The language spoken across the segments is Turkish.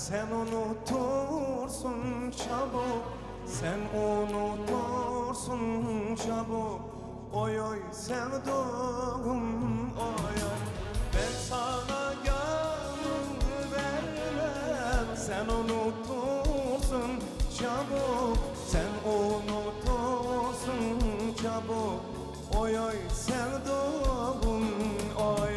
sen unutursun çabuk, sen unutursun çabuk. Oy oy sevduğum oy oy. Ben sana gönül vermem, sen unutursun çabuk, sen unutursun çabuk. Oy oy sevduğum oy oy.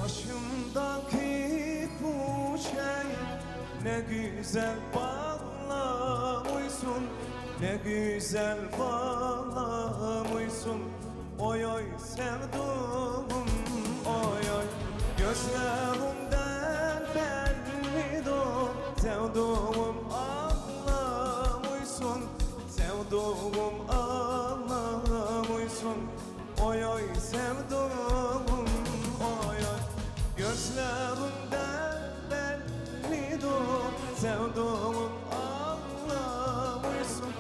Başımdaki bu şey ne güzel bağlamışsın, ne güzel bağlamışsın. Oy oy sevduğum oy oy. Gözlerimden bellidir sevduğum anlamışsın, sevduğum anlamışsın. Oy oy sevduğum oy oy. Gözlerimden bellidir sevduğum anlamışsın,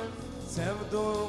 sevduğum